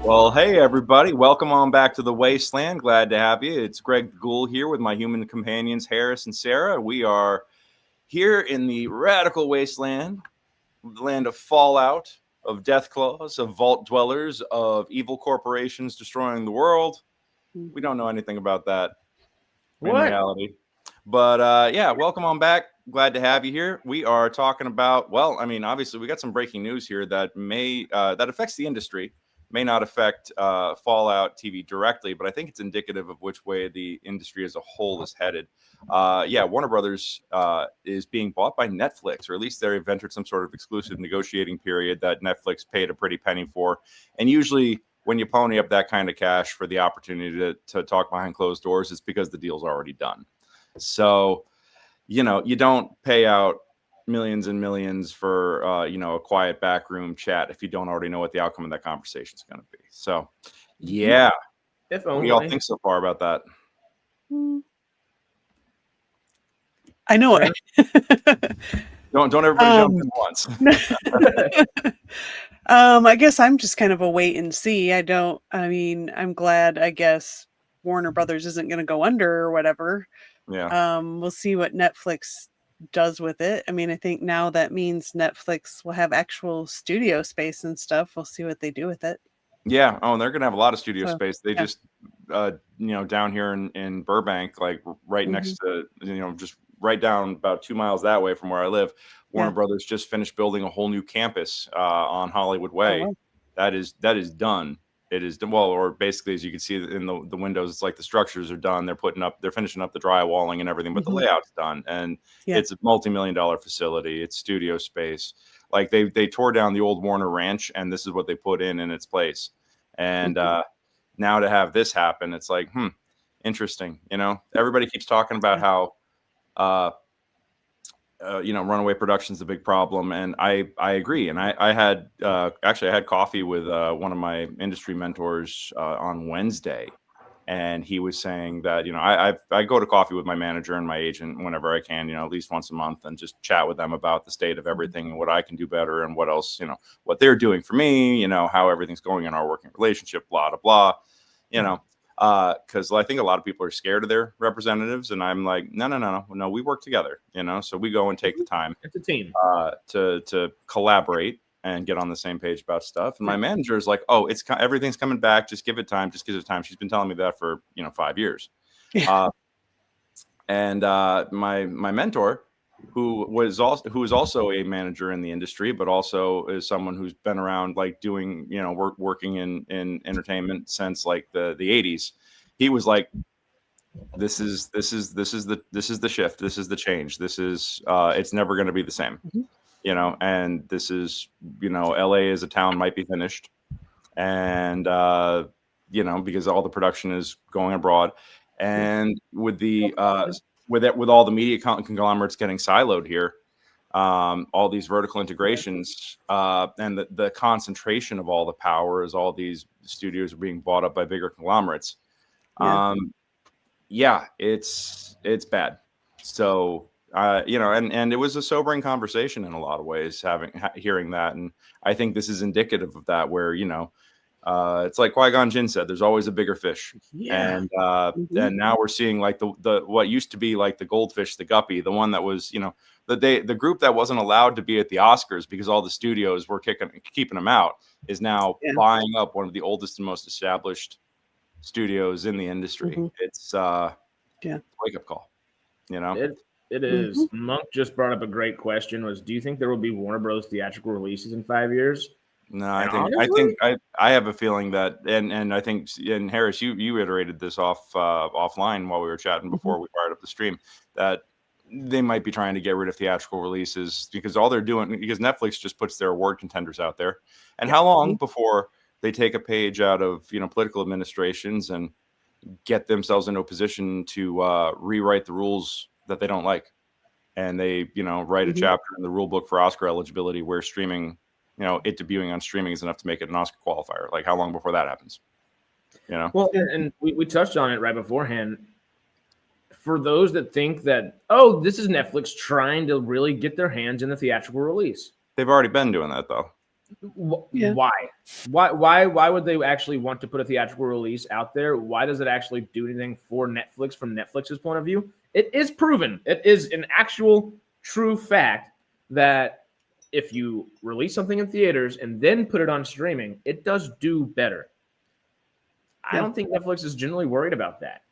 Well, hey, everybody. Welcome on back to the Wasteland. Glad to have you. It's Greg the Ghoul here with my human companions, Harris and Sarah. We are here in the radical wasteland, the land of fallout, of death claws, of vault dwellers, of evil corporations destroying the world. We don't know anything about that in reality. But yeah, welcome on back. Glad to have you here. We are talking about, well, I mean, obviously we got some breaking news here that that affects the industry. May not affect Fallout TV directly, but I think it's indicative of which way the industry as a whole is headed. Yeah, Warner Brothers is being bought by Netflix, or at least they've entered some sort of exclusive negotiating period that Netflix paid a pretty penny for. And usually when you pony up that kind of cash for the opportunity to talk behind closed doors, it's because the deal's already done. So, you know, you don't pay out millions and millions for a quiet backroom chat if you don't already know what the outcome of that conversation is going to be. So yeah, if only. What do y'all think so far about that? I know it. Don't everybody jump in once. I guess I'm just kind of a wait and see. I'm glad, I guess, Warner Brothers isn't going to go under or whatever. Yeah. We'll see what Netflix does with it. I mean, I think now that means Netflix will have actual studio space and stuff. We'll see what they do with it. Yeah. Oh, and they're gonna have a lot of studio space. They just down here in Burbank, like right next to, just right down about 2 miles that way from where I live, Warner Brothers just finished building a whole new campus on Hollywood Way. Oh, wow. That is done. It is done. Well, or basically, as you can see in the windows, it's like the structures are done. They're finishing up the drywalling and everything, but the layout's done. And it's a multi-million-dollar facility. It's studio space. Like they tore down the old Warner Ranch, and this is what they put in its place. And now to have this happen, it's like, interesting. Everybody keeps talking about how runaway production is a big problem, and I agree. And I had coffee with one of my industry mentors on Wednesday, and he was saying that I go to coffee with my manager and my agent whenever I can, at least once a month, and just chat with them about the state of everything and what I can do better and what else, what they're doing for me, how everything's going in our working relationship, blah blah blah, because I think a lot of people are scared of their representatives, and I'm like, no, we work together, so we go and take the time. It's a team to collaborate and get on the same page about stuff. And my manager is like, oh, everything's coming back. Just give it time. Just give it time. She's been telling me that for 5 years. Yeah. And my mentor, who is also a manager in the industry, but also is someone who's been around, like doing, working in entertainment since like the 80s. He was like, this is the shift. This is the change. This is it's never going to be the same, and this is, LA as a town might be finished, and because all the production is going abroad, and with the with all the media conglomerates getting siloed here, all these vertical integrations, and the concentration of all the power as all these studios are being bought up by bigger conglomerates. It's bad. So, and it was a sobering conversation in a lot of ways, hearing that. And I think this is indicative of that, where, it's like Qui-Gon Jinn said, there's always a bigger fish. Yeah. And now we're seeing like the what used to be like the goldfish, the guppy, the one that was, the group that wasn't allowed to be at the Oscars because all the studios were keeping them out, is now buying up one of the oldest and most established studios in the industry. It's wake up call, It is. Monk just brought up a great question. Do you think there will be Warner Bros. Theatrical releases in 5 years? No, I have a feeling that, and I think, and Harris, you iterated this offline while we were chatting before we fired up the stream, that they might be trying to get rid of theatrical releases because Netflix just puts their award contenders out there. And how long before they take a page out of political administrations and get themselves into a position to rewrite the rules that they don't like, and they write a chapter in the rule book for Oscar eligibility where streaming, it debuting on streaming is enough to make it an Oscar qualifier. Like, how long before that happens? Well, and we touched on it right beforehand. For those that think that, oh, this is Netflix trying to really get their hands in the theatrical release, they've already been doing that though. Yeah. Why would they actually want to put a theatrical release out there? Why does it actually do anything for Netflix from Netflix's point of view? It is proven. It is an actual true fact that if you release something in theaters and then put it on streaming, it does do better. I don't think Netflix is generally worried about that.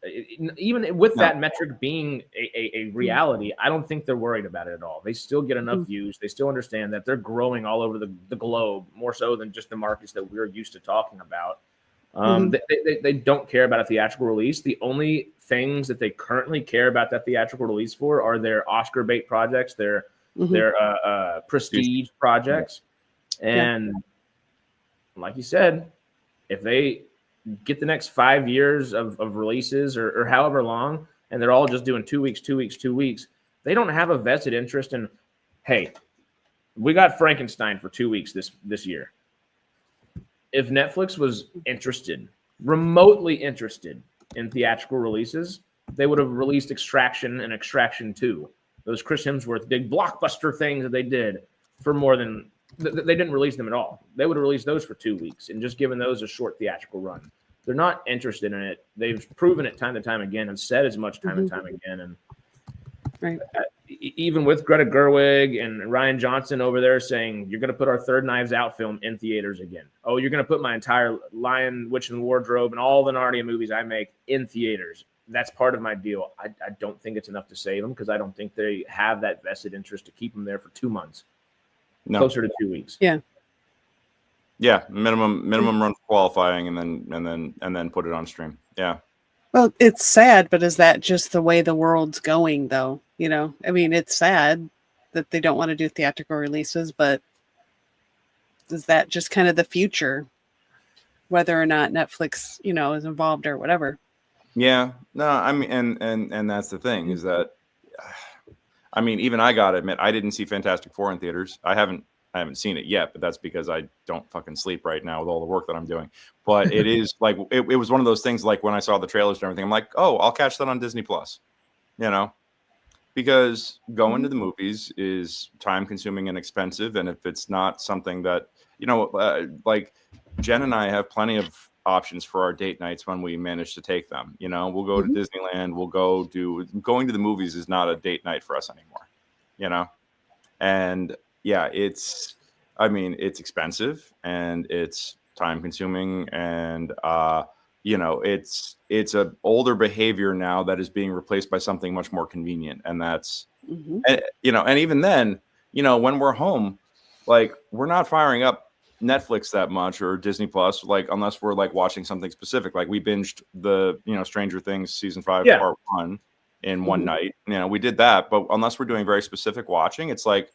Even with that metric being a reality, I don't think they're worried about it at all. They still get enough views. They still understand that they're growing all over the globe, more so than just the markets that we're used to talking about. They don't care about a theatrical release. The only things that they currently care about that theatrical release for are their Oscar bait projects, their prestige projects. And like you said, if they get the next 5 years of releases or however long, and they're all just doing 2 weeks, 2 weeks, 2 weeks, they don't have a vested interest in, hey, we got Frankenstein for 2 weeks this year. If Netflix was interested, remotely interested in theatrical releases, they would have released Extraction and Extraction 2. Those Chris Hemsworth big blockbuster things that they did for more than they didn't release them at all. They would have released those for 2 weeks and just given those a short theatrical run. They're not interested in it. They've proven it time and time again and said as much time and time again. And even with Greta Gerwig and Ryan Johnson over there saying, you're going to put our third Knives Out film in theaters again. Oh, you're going to put my entire Lion, Witch, and Wardrobe and all the Narnia movies I make in theaters. That's part of my deal. I don't think it's enough to save them because I don't think they have that vested interest to keep them there for 2 months. No. Closer to 2 weeks. Yeah, minimum run for qualifying, and then put it on stream. Yeah. Well, it's sad, but is that just the way the world's going, though? You know, I mean, it's sad that they don't want to do theatrical releases, but is that just kind of the future, whether or not Netflix, you know, is involved or whatever? Yeah. No, I mean, and that's the thing is that, I mean, even I gotta admit, I didn't see Fantastic Four in theaters. I haven't seen it yet, but that's because I don't fucking sleep right now with all the work that I'm doing. But it is like it was one of those things. Like when I saw the trailers and everything, I'm like, oh, I'll catch that on Disney Plus, you know, because going to the movies is time consuming and expensive, and if it's not something that like Jen and I have plenty of options for our date nights when we manage to take them. You know, we'll go to Disneyland. We'll going to the movies is not a date night for us anymore. You know, and yeah, it's expensive and it's time consuming and, it's an older behavior now that is being replaced by something much more convenient. And that's, and even then, when we're home, like we're not firing up Netflix that much or Disney Plus, like unless we're like watching something specific. Like we binged the, Stranger Things season 5 part 1 in one night. We did that, but unless we're doing very specific watching, it's like,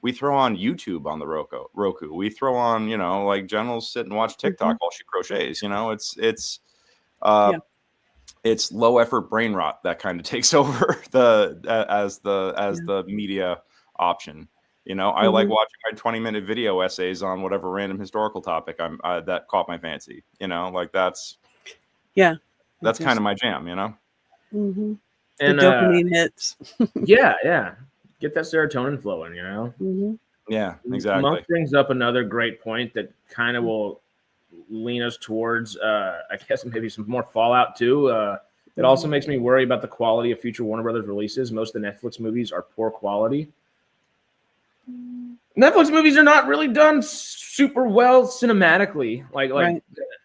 we throw on YouTube on the Roku. We throw on, like Jen will sit and watch TikTok while she crochets. It's low effort brain rot that kind of takes over as the media option. I like watching my 20-minute video essays on whatever random historical topic that caught my fancy. Like that's kind of my jam. And the dopamine hits. yeah. Get that serotonin flowing, Yeah, exactly. Monk brings up another great point that kind of will lean us towards, I guess, maybe some more Fallout too. It also makes me worry about the quality of future Warner Brothers releases. Most of the Netflix movies are poor quality. Netflix movies are not really done super well cinematically.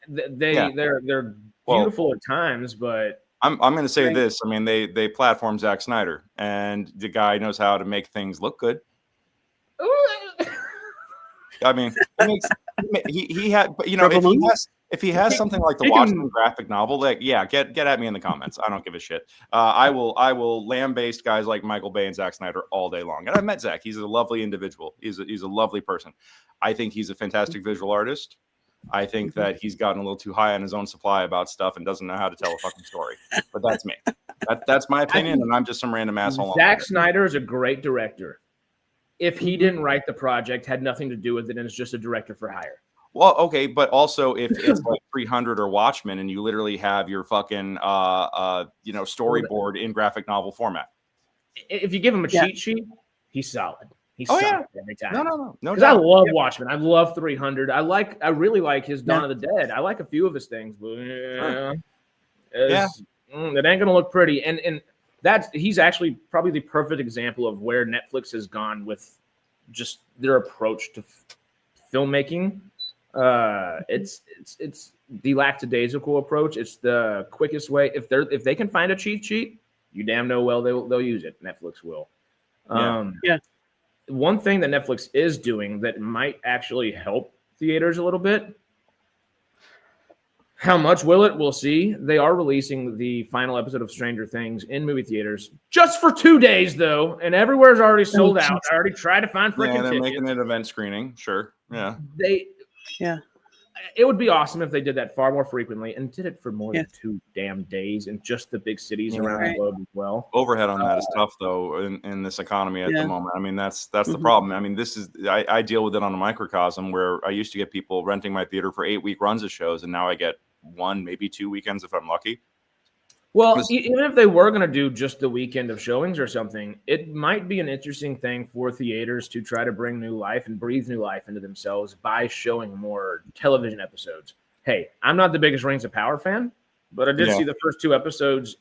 They're beautiful at times, but I'm going to say this. I mean, they platform Zack Snyder, and the guy knows how to make things look good. I mean, he had, but if he has something like the Watchmen graphic novel, like get at me in the comments. I don't give a shit. I will lambaste guys like Michael Bay and Zack Snyder all day long. And I met Zack. He's a lovely individual. He's a lovely person. I think he's a fantastic visual artist. I think that he's gotten a little too high on his own supply about stuff and doesn't know how to tell a fucking story. But that's me. That's my opinion, and I'm just some random asshole. Zack Snyder is a great director. If he didn't write the project, had nothing to do with it, and is just a director for hire. Well, okay, but also if it's like 300 or Watchmen, and you literally have your fucking storyboard in graphic novel format. If you give him a cheat sheet, he's solid. He Oh, sucked every time. No Because I doubt. love Watchmen. I love 300. I really like his Dawn of the Dead. I like a few of his things, but it ain't gonna look pretty. And he's actually probably the perfect example of where Netflix has gone with just their approach to filmmaking. It's the lackadaisical approach. It's the quickest way. If they can find a cheat sheet, you damn know well they'll use it. Netflix will. One thing that Netflix is doing that might actually help theaters a little bit. How much will it? We'll see. They are releasing the final episode of Stranger Things in movie theaters just for 2 days, though, and everywhere's already sold out. I already tried to find freaking tickets. They're making an event screening. Sure. Yeah. It would be awesome if they did that far more frequently and did it for more than 2 damn days in just the big cities around the globe as well. Overhead on that is tough, though, in this economy at the moment. I mean, that's the problem. I mean, I deal with it on a microcosm where I used to get people renting my theater for 8-week runs of shows, and now I get 1, maybe 2 weekends if I'm lucky. Well, even if they were going to do just the weekend of showings or something, it might be an interesting thing for theaters to try to bring new life and breathe new life into themselves by showing more television episodes. Hey, I'm not the biggest Rings of Power fan, but I did see the first 2 episodes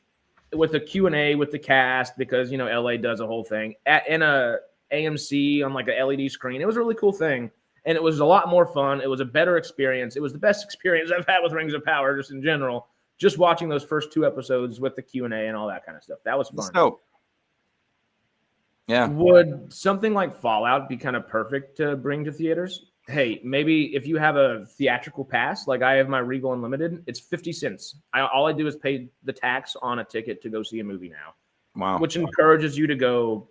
with a Q&A with the cast because, LA does a whole thing in a AMC on like a LED screen. It was a really cool thing, and it was a lot more fun. It was a better experience. It was the best experience I've had with Rings of Power just in general. Just watching those first 2 episodes with the Q&A and all that kind of stuff. That was fun. So, yeah. Would something like Fallout be kind of perfect to bring to theaters? Hey, maybe if you have a theatrical pass, like I have my Regal Unlimited, it's 50 cents. All I do is pay the tax on a ticket to go see a movie now. Wow. Which encourages you to go,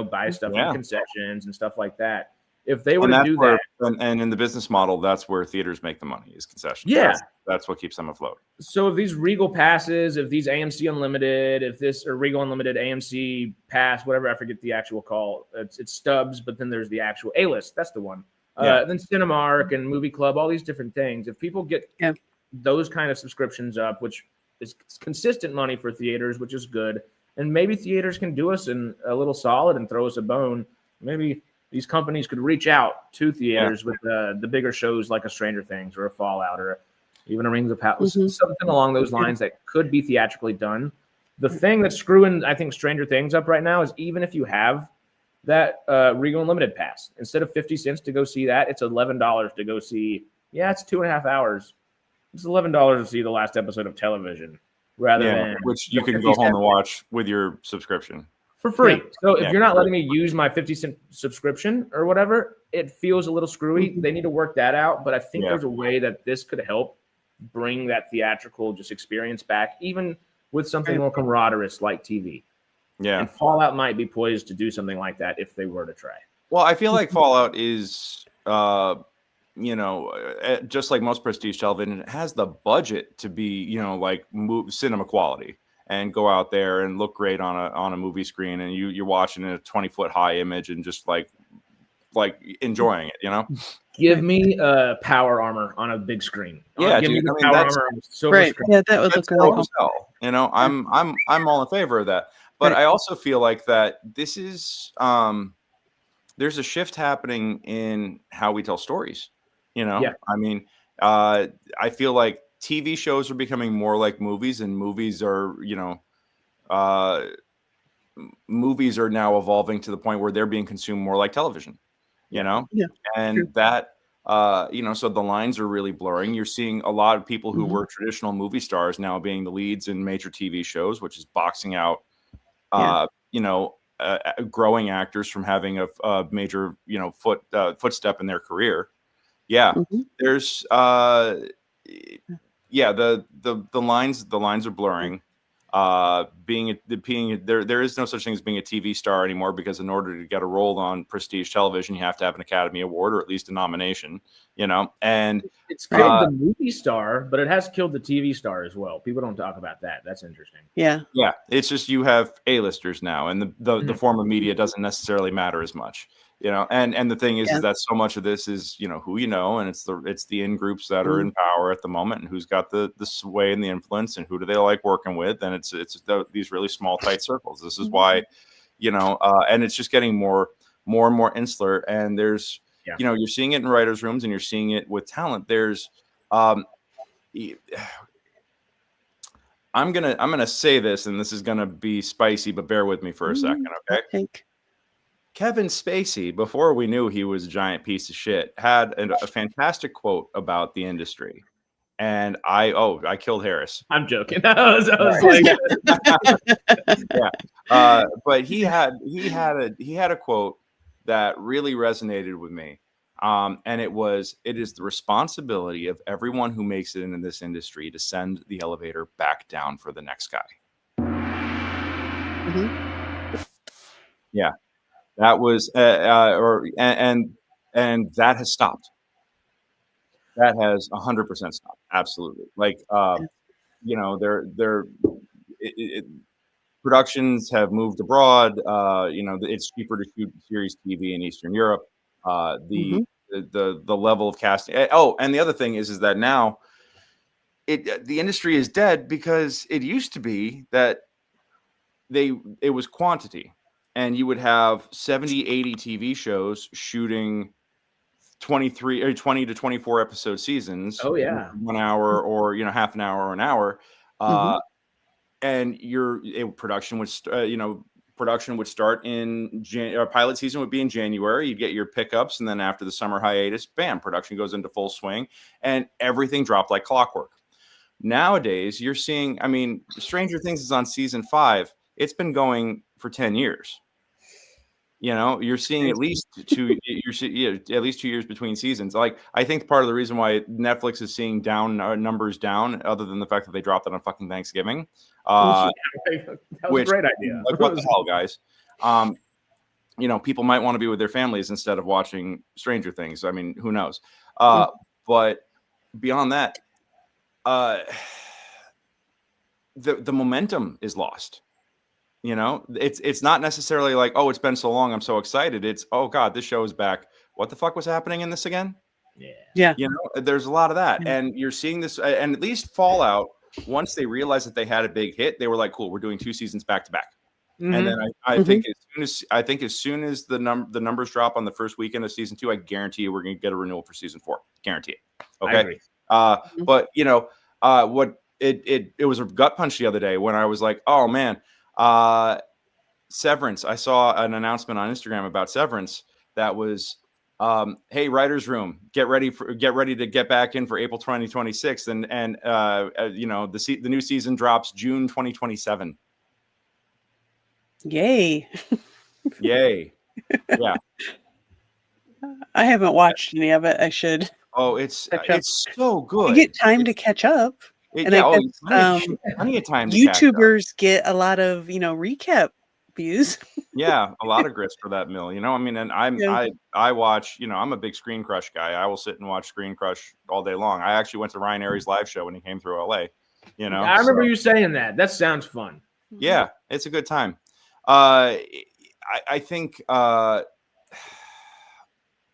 buy stuff in concessions and stuff like that. If they were to do that. And in the business model, that's where theaters make the money, is concessions. Yeah. That's what keeps them afloat. So if these Regal passes, if these AMC Unlimited, or Regal Unlimited AMC Pass, whatever, I forget the actual call. It's Stubs, but then there's the actual A-List. That's the one. Then Cinemark and Movie Club, all these different things. If people get those kind of subscriptions up, which is consistent money for theaters, which is good, and maybe theaters can do us a little solid and throw us a bone. Maybe these companies could reach out to theaters with the bigger shows like a Stranger Things or a Fallout or even a Rings of Power, something along those lines that could be theatrically done. The thing that's screwing, I think, Stranger Things up right now is even if you have that Regal Unlimited pass, instead of 50 cents to go see that, it's $11 to go see. Yeah, it's 2.5 hours. It's $11 to see the last episode of television rather than which you can go home and watch with your subscription. For free. So if you're not letting me use my 50-cent subscription or whatever, it feels a little screwy. They need to work that out. But I think there's a way that this could help bring that theatrical just experience back, even with something more camaraderie like TV. Yeah. And Fallout might be poised to do something like that if they were to try. Well, I feel like Fallout is, just like most prestige television, it has the budget to be, like cinema quality. And go out there and look great on a movie screen, and you're watching in a 20-foot high image and just like enjoying it, Give me power armor on a big screen. Yeah, give me the power armor on a silver screen. Yeah, that would look really cool. I'm all in favor of that. But I also feel like that this is there's a shift happening in how we tell stories. I mean, I feel like TV shows are becoming more like movies, and movies are, movies are now evolving to the point where they're being consumed more like television, and that, so the lines are really blurring. You're seeing a lot of people who were traditional movie stars now being the leads in major TV shows, which is boxing out, growing actors from having a major, footstep in their career. Yeah. There's, the lines are blurring. There is no such thing as being a TV star anymore, because in order to get a role on prestige television, you have to have an Academy Award or at least a nomination. And it's killed the movie star, but it has killed the TV star as well. People don't talk about that. That's interesting. Yeah. It's just you have A-listers now, and the form of media doesn't necessarily matter as much. And the thing is that so much of this is, who and it's the in groups that are in power at the moment, and who's got the sway and the influence, and who do they like working with, and it's these really small tight circles. This is why, and it's just getting more more and more insular. And there's, Yeah. you know, you're seeing it in writers' rooms and you're seeing it with talent. There's, I'm gonna say this, and this is gonna be spicy, but bear with me for a second, okay? Kevin Spacey, before we knew he was a giant piece of shit, had a fantastic quote about the industry. And I killed Harris. I'm joking. I was like, yeah. But he had a quote that really resonated with me. And it is the responsibility of everyone who makes it into this industry to send the elevator back down for the next guy. Mm-hmm. Yeah. That was and that has stopped. That has 100% stopped. Absolutely. Like you know, productions have moved abroad. You know, it's cheaper to shoot series TV in Eastern Europe. The level of casting. Oh, and the other thing is that now the industry is dead because it used to be that it was quantity, and you would have 70, 80 TV shows shooting 20 to 24 episode seasons. Oh yeah, 1 hour or half an hour or an hour. And production would start in pilot season would be in January. You'd get your pickups, and then after the summer hiatus, bam, production goes into full swing, and everything dropped like clockwork. Nowadays, you're seeing, I mean, Stranger Things is on season 5. It's been going for 10 years. You know, you're seeing at least 2 years between seasons. Like, I think part of the reason why Netflix is seeing numbers down, other than the fact that they dropped it on fucking Thanksgiving. That was a great idea. Like, what the hell, guys? You know, people might want to be with their families instead of watching Stranger Things. I mean, who knows? But beyond that, the momentum is lost. You know, it's not necessarily like, oh, it's been so long, I'm so excited. It's, oh God, this show is back. What the fuck was happening in this again? Yeah. You know, there's a lot of that. And you're seeing this, and at least Fallout, once they realized that they had a big hit, they were like, cool, we're doing 2 seasons back to back. And then I think as soon as the numbers drop on the first weekend of season 2, I guarantee you we're going to get a renewal for season 4. Guarantee it. Okay. But you know, it was a gut punch the other day when I was like, oh man, Severance. I saw an announcement on Instagram about Severance that was, hey, writers' room, get ready to get back in for April 2026, and you know, the new season drops June 2027. Yay! Yay! Yeah. I haven't watched any of it. I should. Oh, it's so good. You get time to catch up. And I guess, plenty of time. YouTubers get a lot of recap views. Yeah, a lot of grist for that mill. You know, I mean, and I watch. You know, I'm a big Screen Crush guy. I will sit and watch Screen Crush all day long. I actually went to Ryan Airy's live show when he came through LA. You know, I remember you saying that. That sounds fun. Yeah, it's a good time. I think. Sorry,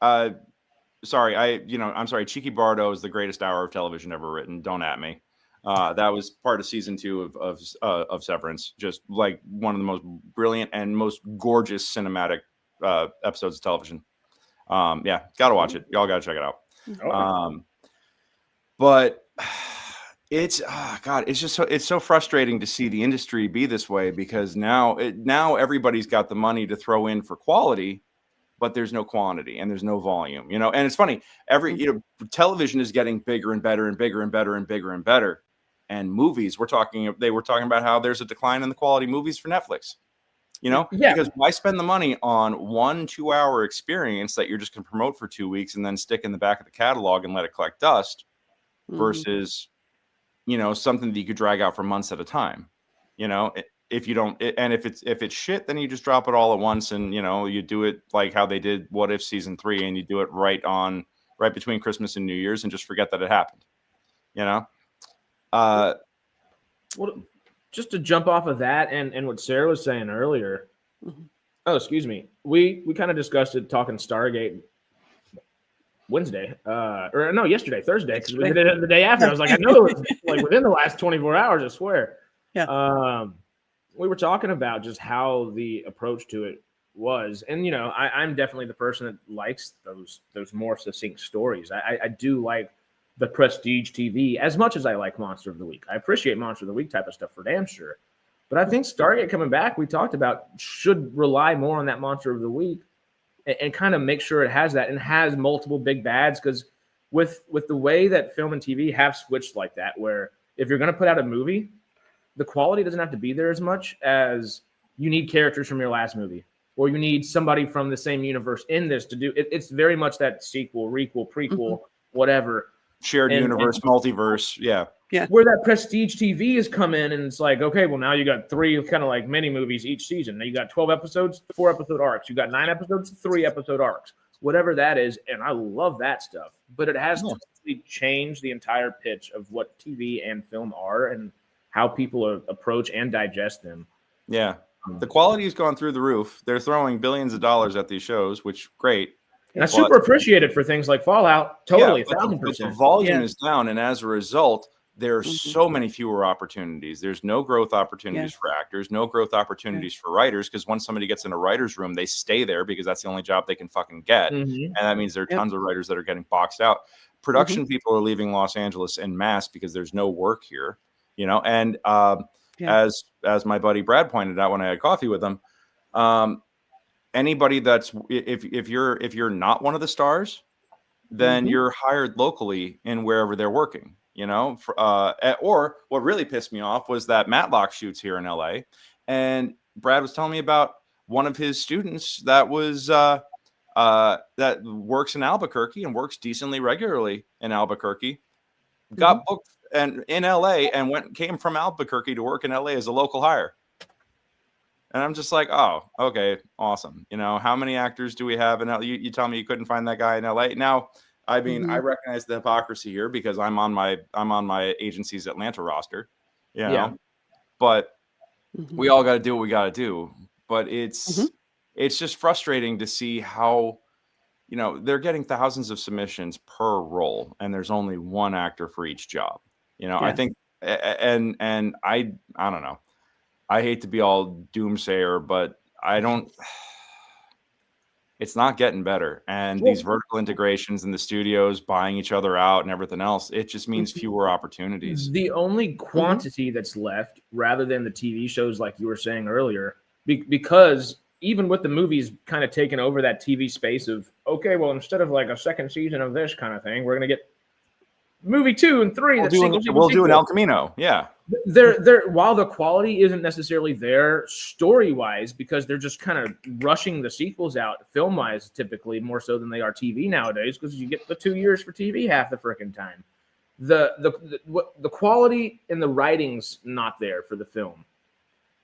I'm sorry. Cheeky Bardo is the greatest hour of television ever written. Don't at me. That was part of season 2 of Severance. Just like one of the most brilliant and most gorgeous cinematic episodes of television. Yeah, gotta watch it. Y'all gotta check it out. Okay. But it's God, it's just it's so frustrating to see the industry be this way, because now everybody's got the money to throw in for quality, but there's no quantity and there's no volume. You know, and it's funny. Television is getting bigger and better and bigger and better and bigger and better. And movies, they were talking about how there's a decline in the quality movies for Netflix. You know, because why spend the money on 1 2-hour experience that you're just going to promote for 2 weeks and then stick in the back of the catalog and let it collect dust, versus, you know, something that you could drag out for months at a time. You know, if you don't, and if it's shit, then you just drop it all at once, and you know, you do it like how they did What If season 3, and you do it right between Christmas and New Year's, and just forget that it happened. You know. Well, just to jump off of that and what Sarah was saying earlier. Oh, excuse me. We kind of discussed it talking Stargate Wednesday, yesterday, Thursday, because we did it the day after. I was like, I know it was like within the last 24 hours, I swear. Yeah. We were talking about just how the approach to it was. And I'm definitely the person that likes those more succinct stories. I do like the prestige TV as much as I like Monster of the Week. I appreciate Monster of the Week type of stuff for damn sure. But I think Stargate coming back, we talked about, should rely more on that Monster of the Week and kind of make sure it has that and has multiple big bads. Because with the way that film and TV have switched like that, where if you're going to put out a movie, the quality doesn't have to be there as much as you need characters from your last movie, or you need somebody from the same universe in this to do it. It's very much that sequel, requel, prequel, whatever. Shared universe, multiverse. Yeah. Where that prestige TV has come in, and it's like, okay, well, now you got 3 kind of like mini movies each season. Now you got 12 episodes, 4 episode arcs. You got 9 episodes, 3 episode arcs, whatever that is. And I love that stuff, but it has totally changed the entire pitch of what TV and film are and how people approach and digest them. Yeah. The quality has gone through the roof. They're throwing billions of dollars at these shows, which great. And I super appreciate it for things like Fallout. Totally, 1,000%. The volume is down, and as a result, there are so many fewer opportunities. There's no growth opportunities for actors, no growth opportunities for writers, because once somebody gets in a writer's room, they stay there because that's the only job they can fucking get. And that means there are tons of writers that are getting boxed out. Production people are leaving Los Angeles en masse because there's no work here, and as my buddy Brad pointed out when I had coffee with him, anybody that's if you're not one of the stars, then you're hired locally in wherever they're working. Or what really pissed me off was that Matlock shoots here in LA, and Brad was telling me about one of his students that was that works in Albuquerque and works decently regularly in Albuquerque, got booked and in LA and came from Albuquerque to work in LA as a local hire. And I'm just like, oh, okay, awesome. How many actors do we have in LA? You tell me you couldn't find that guy in LA. Now, I mean, I recognize the hypocrisy here because I'm on my agency's Atlanta roster, but we all got to do what we got to do. But it's just frustrating to see how, they're getting thousands of submissions per role, and there's only one actor for each job. I think, and I don't know. I hate to be all doomsayer, but it's not getting better. And these vertical integrations in the studios buying each other out and everything else, it just means fewer opportunities. The only quantity that's left, rather than the TV shows, like you were saying earlier, because even with the movies kind of taking over that TV space of, okay, well, instead of like a second season of this kind of thing, we're going to get movie 2 and 3. We'll do an El Camino. Yeah. They're while the quality isn't necessarily there story-wise, because they're just kind of rushing the sequels out film-wise, typically more so than they are TV nowadays, because you get the 2 years for TV half the freaking time. The quality in the writing's not there for the film.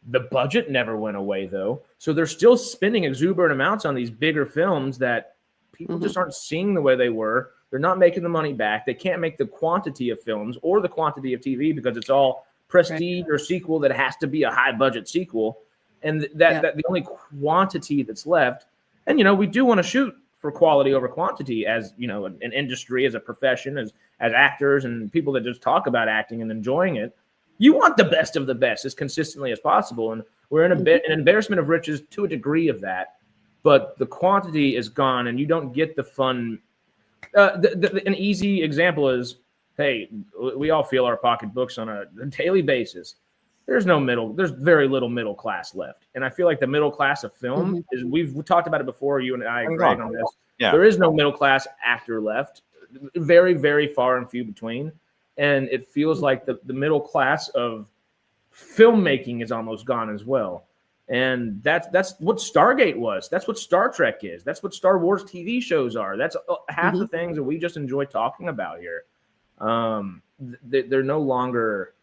The budget never went away though, so they're still spending exuberant amounts on these bigger films that people just aren't seeing the way they were. They're not making the money back. They can't make the quantity of films or the quantity of TV because it's all prestige or sequel that has to be a high budget sequel. And that the only quantity that's left, and we do want to shoot for quality over quantity as an industry, as a profession, as actors and people that just talk about acting and enjoying it. You want the best of the best as consistently as possible, and we're in an embarrassment of riches to a degree of that, but the quantity is gone, and you don't get the fun. An easy example is, hey, we all feel our pocketbooks on a daily basis. There's very little middle class left. And I feel like the middle class of film is, we've talked about it before, you and I, Greg, on this. Yeah. There is no middle class actor left. Very, very far and few between. And it feels like the middle class of filmmaking is almost gone as well. And that's what Stargate was. That's what Star Trek is. That's what Star Wars TV shows are. That's half the things that we just enjoy talking about here. They're no longer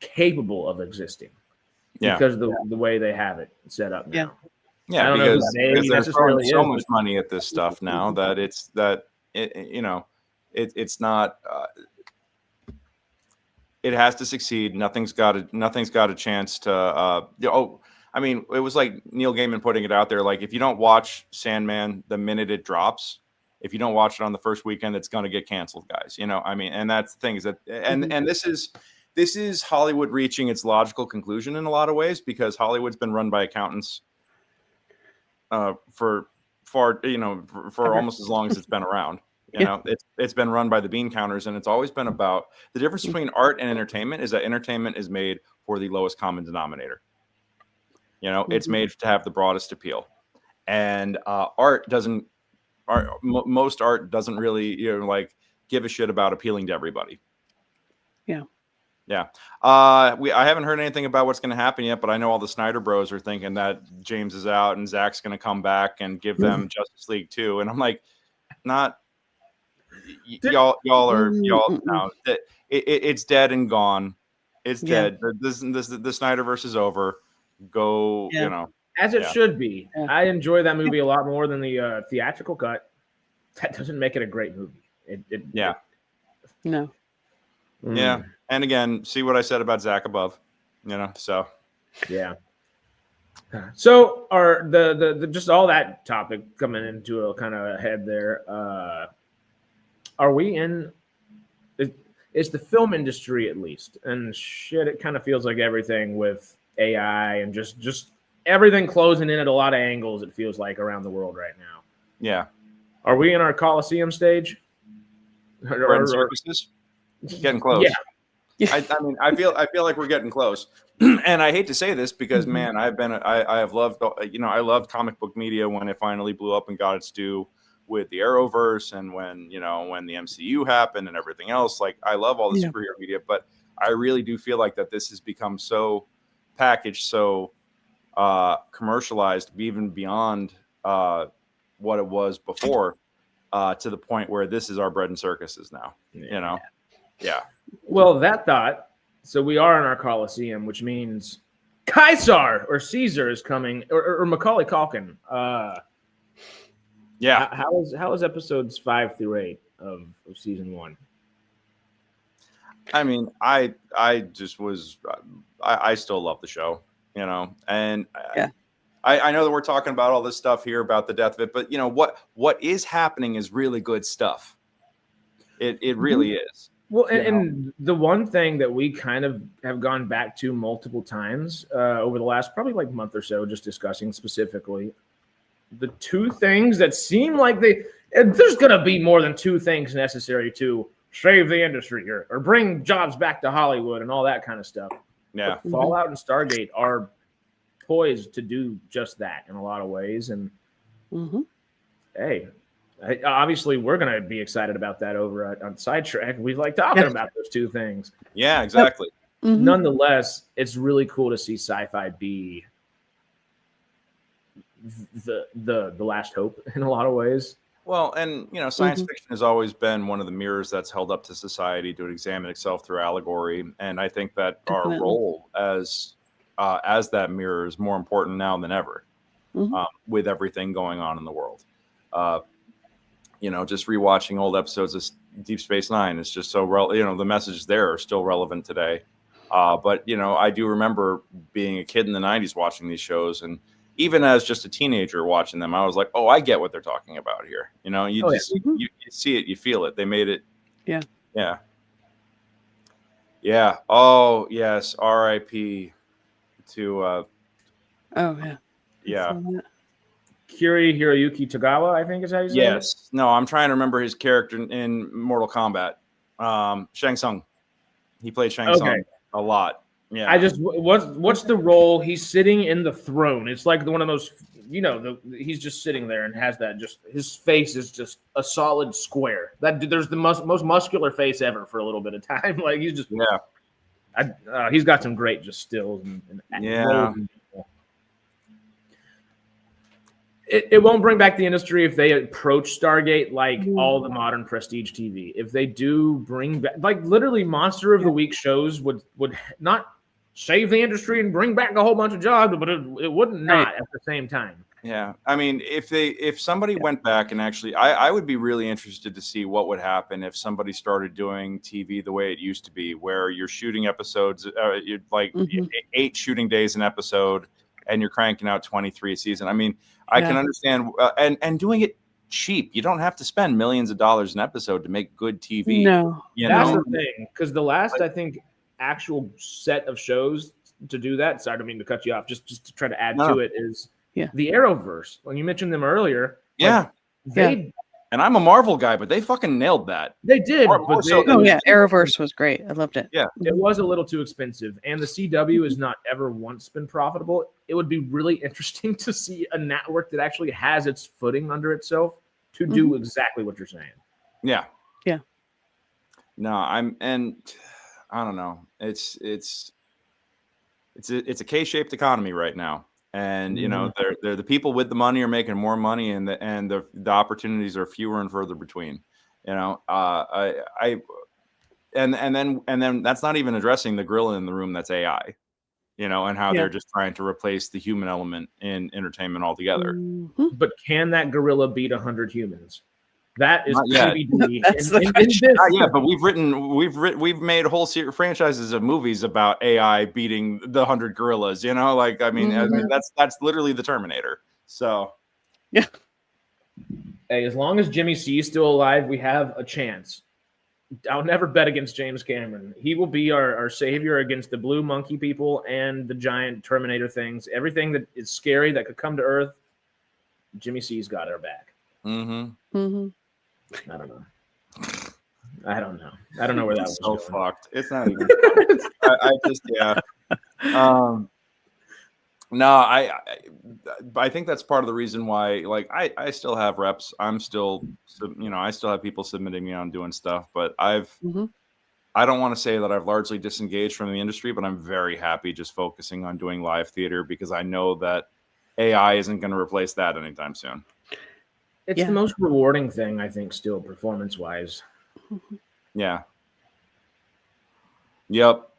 capable of existing because of the way they have it set up now. Yeah, because they're throwing so much money at this stuff now that it's not. It has to succeed. Nothing's got a chance to. I mean, it was like Neil Gaiman putting it out there. Like, if you don't watch Sandman the minute it drops, if you don't watch it on the first weekend, it's going to get canceled, guys. I mean, and that's the thing is that, and this is Hollywood reaching its logical conclusion in a lot of ways, because Hollywood's been run by accountants for far, for almost as long as it's been around. It's been run by the bean counters, and it's always been about the difference between art and entertainment is that entertainment is made for the lowest common denominator. It's made to have the broadest appeal, and most art doesn't really give a shit about appealing to everybody. Yeah. I haven't heard anything about what's going to happen yet, but I know all the Snyder Bros are thinking that James is out and Zack's going to come back and give them Justice League 2. And I'm like, not y'all. No, it's dead and gone. It's dead. This the Snyderverse is over. Go, as it should be. I enjoy that movie a lot more than the theatrical cut. That doesn't make it a great movie. No. Yeah. And again, see what I said about Zack above, so. Yeah. So are the just all that topic coming into a kind of head there. Are we in, is the film industry at least, and shit, it kind of feels like everything with AI and just everything closing in at a lot of angles, it feels like around the world right now. Yeah. Are we in our Coliseum stage? Circuses? Getting close. Yeah. I mean, I feel like we're getting close, and I hate to say this because, man, I have loved, I loved comic book media when it finally blew up and got its due with the Arrowverse, and when the MCU happened and everything else. Like, I love all the superhero media, but I really do feel like that this has become so packaged, so commercialized, even beyond what it was before, to the point where this is our bread and circuses now. Yeah. Well, that thought. So we are in our Coliseum, which means Caesar or Caesar is coming, or Macaulay Culkin. How is episodes 5 through 8 of season 1? I mean, I just was. I still love the show, and I know that we're talking about all this stuff here about the death of it, but what is happening is really good stuff. It really is. Well, and the one thing that we kind of have gone back to multiple times over the last probably month or so, just discussing specifically the two things that seem like there's going to be more than two things necessary to save the industry or bring jobs back to Hollywood and all that kind of stuff. Yeah. But Fallout and Stargate are poised to do just that in a lot of ways. And hey, obviously we're going to be excited about that over on SciTrek. We like talking about those two things. Yeah, exactly. Nonetheless, it's really cool to see sci-fi be the last hope in a lot of ways. Well, and science fiction has always been one of the mirrors that's held up to society to examine itself through allegory, and I think that our role as that mirror is more important now than ever, with everything going on in the world. Just rewatching old episodes of Deep Space Nine is just so the messages there are still relevant today. But I do remember being a kid in the 90s watching these shows, and even as just a teenager watching them, I was like, oh, I get what they're talking about here. You see it, you feel it. They made it. Yeah. Yeah. Yeah. Oh, yes. R.I.P. to. Yeah. Kiri Hiroyuki Tagawa, I think is how you say it. Yes. No, I'm trying to remember his character in Mortal Kombat. Shang Tsung. He played Shang Tsung a lot. Yeah. I just what's the role? He's sitting in the throne. It's like one of those, he's just sitting there and has that his face is just a solid square. There's the most muscular face ever for a little bit of time. Like he's just he's got some great just stills and It won't bring back the industry if they approach Stargate like all the modern prestige TV. If they do bring back, literally Monster of the Week shows would not save the industry and bring back a whole bunch of jobs, but it wouldn't not at the same time. Yeah. I mean, if somebody went back and actually, I would be really interested to see what would happen if somebody started doing TV the way it used to be, where you're shooting episodes, you're 8 shooting days an episode, and you're cranking out 23 a season. I mean, I can understand, and doing it cheap. You don't have to spend millions of dollars an episode to make good TV. No, that's the thing. Because the last, I think, actual set of shows to do that. Sorry, I don't mean to cut you off. Just to try to add to it is The Arrowverse, when you mentioned them earlier, Yeah. They and I'm a Marvel guy, but they fucking nailed that. They did. Arrowverse was great. I loved it. Yeah. It was a little too expensive, and the CW has not ever once been profitable. It would be really interesting to see a network that actually has its footing under itself to do exactly what you're saying. Yeah. Yeah. No, I don't know. It's a K-shaped economy right now. And you know, they're the people with the money are making more money, and the opportunities are fewer and further between. You know, and then that's not even addressing the gorilla in the room that's AI. You know, and how they're just trying to replace the human element in entertainment altogether. But can that gorilla beat 100 humans? That is TBD. Yeah, but we've made whole franchises of movies about AI beating the 100 gorillas. You know, like I mean that's literally the Terminator. So yeah. Hey, as long as Jimmy C is still alive, we have a chance. I'll never bet against James Cameron. He will be our savior against the blue monkey people and the giant Terminator things. Everything that is scary that could come to Earth, Jimmy C's got our back. I don't know. I don't know where that was so going. fucked. It's not even I just no, I think that's part of the reason why, like, I still have reps. I'm still, you know, I still have people submitting me on doing stuff, but I don't want to say that I've largely disengaged from the industry, but I'm very happy just focusing on doing live theater because I know that AI isn't going to replace that anytime soon. It's the most rewarding thing, I think, still performance-wise. Yeah. Yep.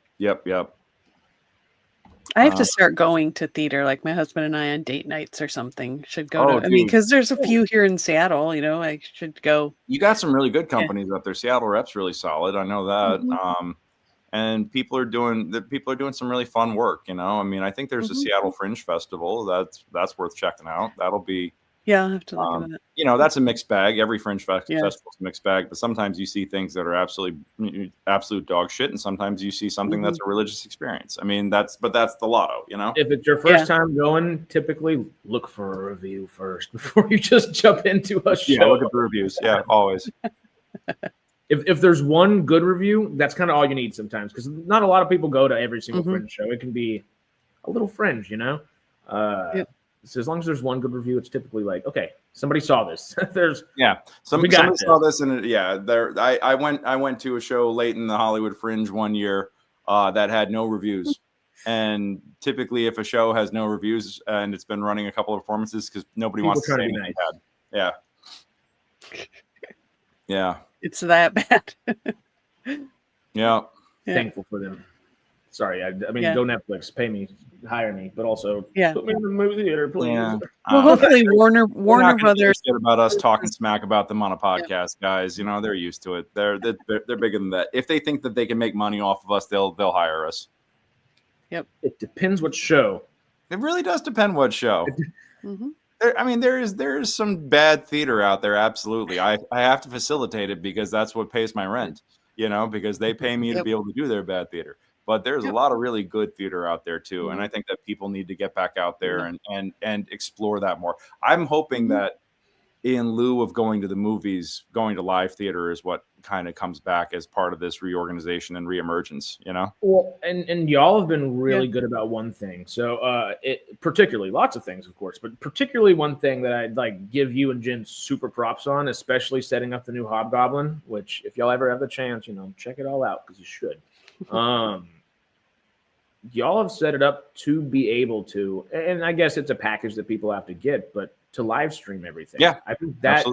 I have to start going to theater, like my husband and I on date nights or something. Should go to. I mean, because there's a few here in Seattle. You know, I should go. You got some really good companies up there. Seattle Rep's really solid. I know that. And people are doing some really fun work. You know, I mean, I think there's a Seattle Fringe Festival that's worth checking out. That'll be. Yeah, I'll have to look at it. You know, that's a mixed bag. Every Fringe Festival is a mixed bag, but sometimes you see things that are absolute dog shit, and sometimes you see something that's a religious experience. I mean, that's the lotto, you know? If it's your first time going, typically look for a review first before you just jump into a show. Yeah, look at the reviews. Yeah, always. If there's one good review, that's kind of all you need sometimes, because not a lot of people go to every single Fringe show. It can be a little fringe, you know? So as long as there's one good review, it's typically like, okay, somebody saw this. Somebody saw this, and I went to a show late in the Hollywood Fringe one year that had no reviews, and typically if a show has no reviews and it's been running a couple of performances because nobody wants to say anything bad. Yeah, it's that bad. Yeah, thankful for them. Sorry, I mean, go Netflix, pay me, hire me, but also put me in the movie theater, please. Yeah. Well, hopefully Warner Brothers. Shit about us talking smack about them on a podcast, guys. You know, they're used to it. They're bigger than that. If they think that they can make money off of us, they'll hire us. Yep. It depends what show. It really does depend what show. There is some bad theater out there. Absolutely, I have to facilitate it because that's what pays my rent. You know, because they pay me to be able to do their bad theater. But there's a lot of really good theater out there too, and I think that people need to get back out there and explore that more. I'm hoping that in lieu of going to the movies, going to live theater is what kind of comes back as part of this reorganization and reemergence. You know. Well, and y'all have been really good about one thing. So, particularly lots of things, of course, but particularly one thing that I'd like give you and Jen super props on, especially setting up the new Hobgoblin. Which, if y'all ever have the chance, you know, check it all out because you should. Y'all have set it up to be able to, and I guess it's a package that people have to get, but to live stream everything. Yeah, I think that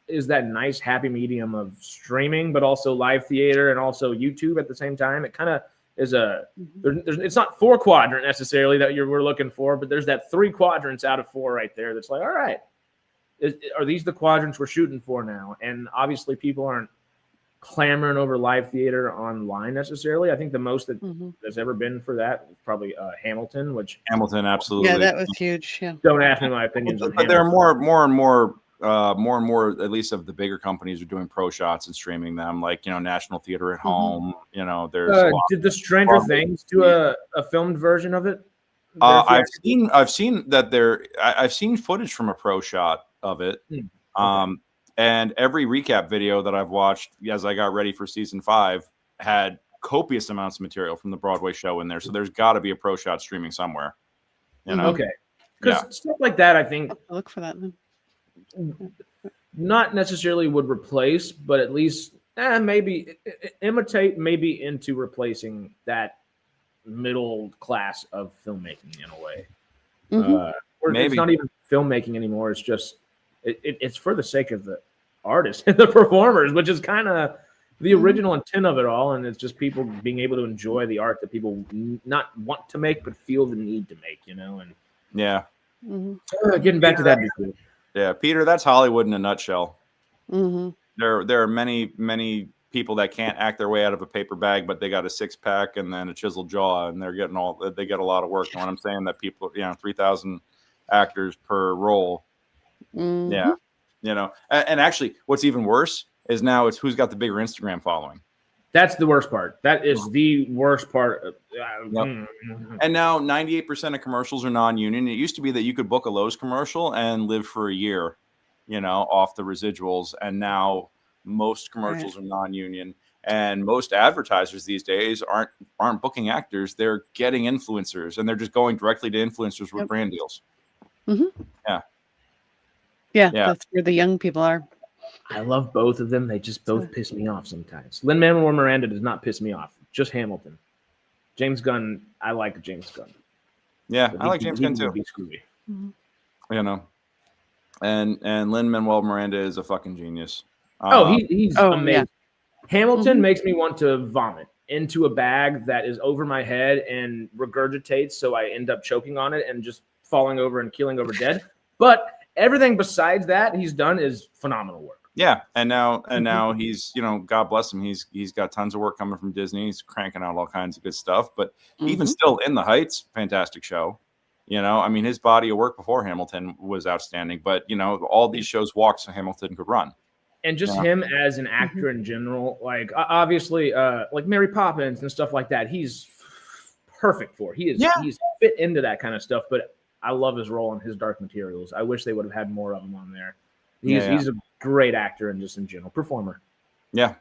is that nice happy medium of streaming, but also live theater and also YouTube at the same time. It kind of is it's not 4 quadrant necessarily that we're looking for, but there's that 3 quadrants out of 4 right there. That's like, all right, are these the quadrants we're shooting for now? And obviously people aren't clamoring over live theater online necessarily. I think the most that's ever been for that is probably Hamilton, absolutely. Yeah, that was huge. Yeah. Don't ask me my opinions on But there are more and more, at least of the bigger companies are doing pro shots and streaming them, like, you know, National Theater at Home. You know, there's did the Stranger Things do a filmed version of it? I've seen that I've seen footage from a pro shot of it. Okay. And every recap video that I've watched as I got ready for season 5 had copious amounts of material from the Broadway show in there. So there's got to be a pro shot streaming somewhere. You know? Okay. Because stuff like that, I think, I'll look for that then. not necessarily would replace, but at least maybe imitate, maybe into replacing that middle class of filmmaking in a way. Or Maybe. It's not even filmmaking anymore. It's just it's for the sake of the artists and the performers, which is kind of the original intent of it all. And it's just people being able to enjoy the art that people not want to make, but feel the need to make, you know? And getting back to that. Yeah, Peter, that's Hollywood in a nutshell. Mm-hmm. There are many people that can't act their way out of a paper bag, but they got a 6-pack and then a chiseled jaw, and they get a lot of work. And when I'm saying that people, 3,000 actors per role, yeah, and actually, what's even worse is now it's who's got the bigger Instagram following. That's the worst part. That is the worst part. And now 98% of commercials are non-union. It used to be that you could book a Lowe's commercial and live for a year, off the residuals. And now most commercials are non-union. And most advertisers these days aren't booking actors. They're getting influencers, and they're just going directly to influencers with brand deals. Yeah, that's where the young people are. I love both of them. They just both piss me off sometimes. Lin-Manuel Miranda does not piss me off. Just Hamilton. James Gunn, I like James Gunn. Yeah, I like James Gunn too. And Lin-Manuel Miranda is a fucking genius. He's amazing. Yeah. Hamilton makes me want to vomit into a bag that is over my head and regurgitates, so I end up choking on it and just falling over and keeling over dead. But everything besides that he's done is phenomenal work. Yeah, and now he's, God bless him, he's got tons of work coming from Disney. He's cranking out all kinds of good stuff. But even still, In the Heights, fantastic show. His body of work before Hamilton was outstanding. But all these shows walked so Hamilton could run. And just him as an actor in general, like obviously, like Mary Poppins and stuff like that, he's perfect for. He's fit into that kind of stuff. But I love his role in his Dark Materials. I wish they would have had more of him on there. He's a great actor and just in general performer. Yeah.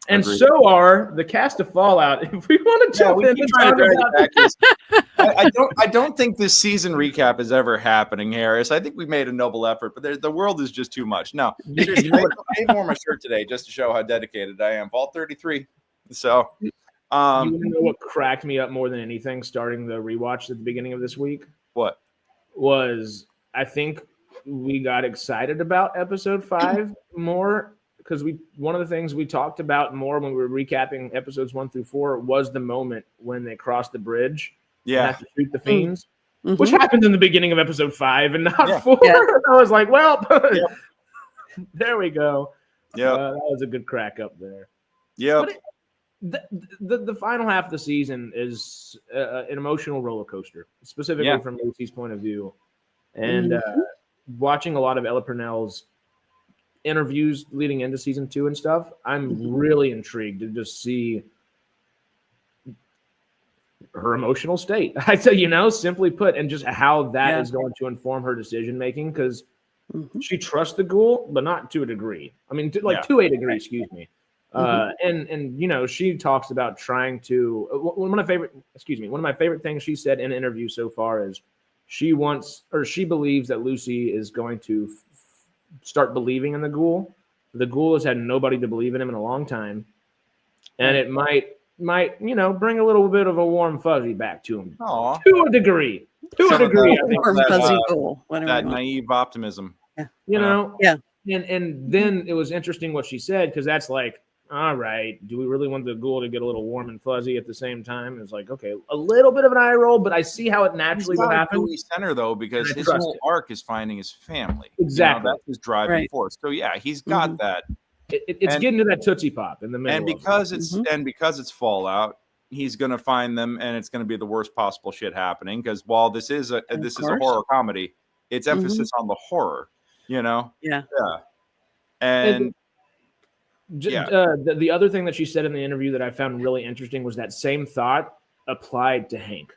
And so are the cast of Fallout. If we want to jump in and talk about I don't think this season recap is ever happening, Harris. I think we made a noble effort, but the world is just too much. No, I wore my shirt today just to show how dedicated I am. Vault 33. So, you want to know what cracked me up more than anything starting the rewatch at the beginning of this week? What? Was I think we got excited about episode 5 more because one of the things we talked about more when we were recapping episodes 1 through 4 was the moment when they crossed the bridge and have to shoot the fiends, which happens in the beginning of episode 5 and not 4. Yeah. I was like, well, there we go. Yeah, that was a good crack up there. Yeah. The final half of the season is an emotional roller coaster, specifically from Lucy's point of view. And watching a lot of Ella Purnell's interviews leading into season 2 and stuff, I'm really intrigued to just see her emotional state. I say, simply put, and just how that is going to inform her decision making, because she trusts the ghoul, but not to a degree. I mean, to a degree, excuse me. And she talks about trying to one of my favorite things she said in an interview so far is she believes that Lucy is going to start believing in the ghoul. The ghoul has had nobody to believe in him in a long time, and it might bring a little bit of a warm fuzzy back to him. Aww. To a degree. I think warm fuzzy ghoul. That naive optimism. And then it was interesting what she said, because that's like, all right, do we really want the ghoul to get a little warm and fuzzy at the same time? It's like, okay, a little bit of an eye roll, but I see how it naturally would happen. He's center though, because his whole arc is finding his family. Exactly, that's his driving force. So he's got that. It's getting to that Tootsie Pop in the middle, and because it's Fallout, he's going to find them, and it's going to be the worst possible shit happening. Because while this is a horror comedy, it's emphasis on the horror. And the other thing that she said in the interview that I found really interesting was that same thought applied to Hank,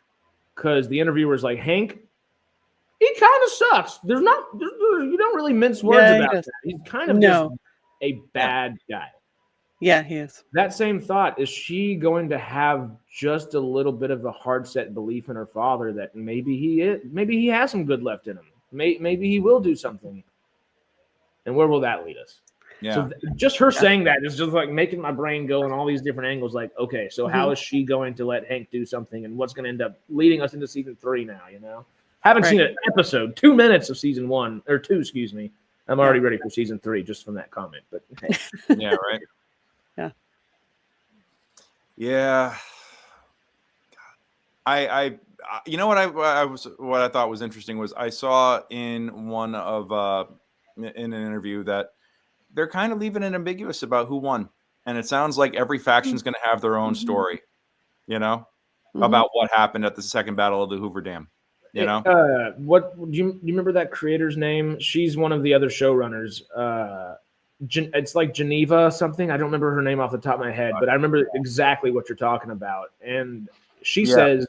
because the interviewer's like, Hank, he kind of sucks. You don't really mince words about that. He's kind of just a bad guy. Yeah, he is. That same thought, is she going to have just a little bit of a hard set belief in her father that maybe he has some good left in him. Maybe he will do something. And where will that lead us? Yeah. So just her saying that is just like making my brain go in all these different angles. Like, okay, so how is she going to let Hank do something, and what's going to end up leading us into season 3 now? Haven't seen an episode, 2 minutes of season 1 or 2, excuse me. I'm already ready for season 3 just from that comment. But hey. Yeah, right. Yeah. I you know what I thought was interesting was I saw in one of in an interview that they're kind of leaving it ambiguous about who won, and it sounds like every faction's going to have their own story, about what happened at the second battle of the Hoover Dam. What do you remember that creator's name? She's one of the other showrunners. It's like Geneva something. I don't remember her name off the top of my head, but I remember exactly what you're talking about. And she says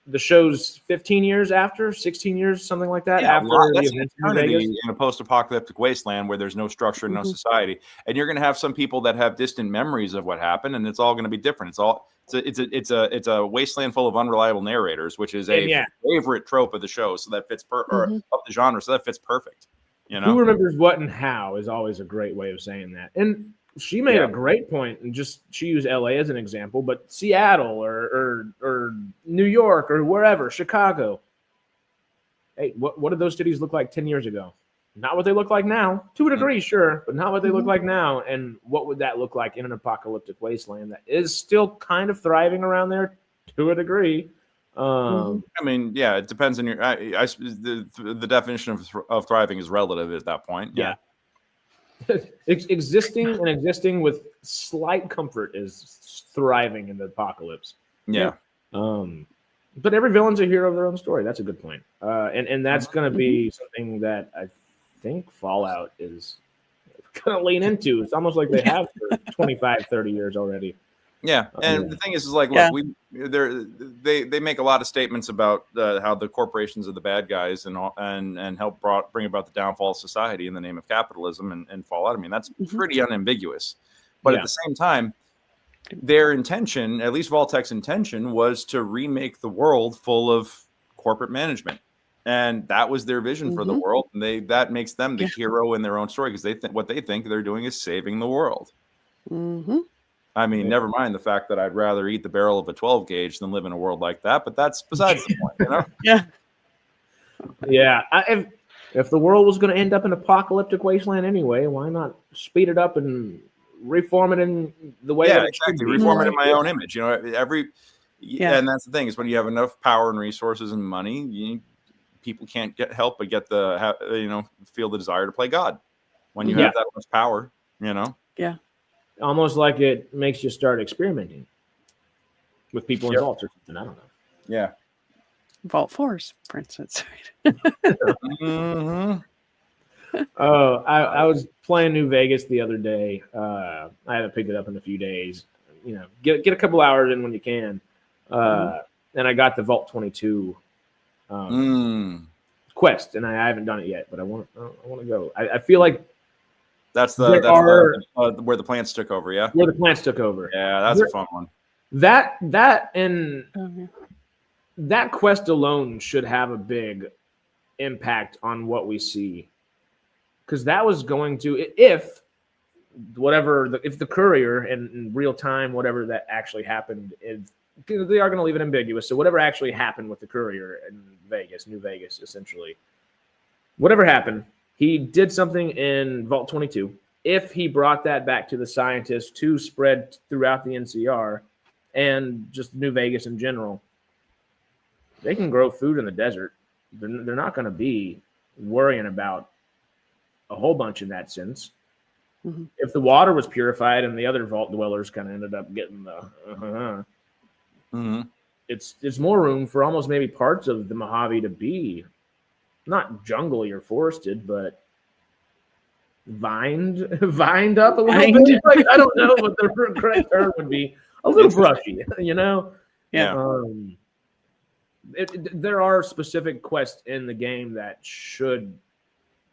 the show's 15 years after, 16 years, something like that. Yeah, after that's the events in a post-apocalyptic wasteland where there's no structure, no society, and you're going to have some people that have distant memories of what happened, and it's all going to be different. It's a wasteland full of unreliable narrators, which is a favorite trope of the show. So that fits of the genre. So that fits perfect. Who remembers what and how is always a great way of saying that. And she made a great point, and she used LA as an example, but Seattle or New York or wherever, Chicago. Hey, what did those cities look like 10 years ago? Not what they look like now, to a degree, sure, but not what they look like now. And what would that look like in an apocalyptic wasteland that is still kind of thriving around there to a degree? I mean, yeah, it depends on your. The definition of thriving is relative at that point. Yeah. Existing with slight comfort is thriving in the apocalypse. Yeah. But every villain's a hero of their own story. That's a good point. And that's going to be something that I think Fallout is going to lean into. It's almost like they have for 25, 30 years already. Yeah, and the thing is like, look, they make a lot of statements about how the corporations are the bad guys and help bring about the downfall of society in the name of capitalism and Fallout. I mean, that's pretty unambiguous. But at the same time, their intention, at least Vault-Tec's intention, was to remake the world full of corporate management, and that was their vision for the world. And that makes them the hero in their own story, because what they think they're doing is saving the world. I mean, never mind the fact that I'd rather eat the barrel of a 12 gauge than live in a world like that, but that's besides the point, Yeah. If the world was going to end up in apocalyptic wasteland anyway, why not speed it up and reform it in the way that it should be? Reform it in my own image. And that's the thing, is when you have enough power and resources and money, people can't help but feel the desire to play God when you have that much power, Yeah. Almost like it makes you start experimenting with people in vaults or something. I don't know. Yeah. Vault Force, for instance. I was playing New Vegas the other day. I haven't picked it up in a few days. Get a couple hours in when you can. And I got the Vault 22 quest, and I haven't done it yet, but I want to go. I feel like that's where the plants took over. Yeah, where the plants took over. Yeah, that's a fun one. That quest alone should have a big impact on what we see, because that was going to, if the courier in real time, whatever that actually happened, they are going to leave it ambiguous. So whatever actually happened with the courier in New Vegas, essentially, whatever happened, he did something in Vault 22. If he brought that back to the scientists to spread throughout the NCR and just New Vegas in general, they can grow food in the desert. They're not going to be worrying about a whole bunch in that sense. If the water was purified and the other vault dwellers kind of ended up getting it's more room for almost maybe parts of the Mojave to be not jungly or forested, but vined up a little bit. Like, I don't know what the correct term would be. A little brushy, Yeah. there are specific quests in the game that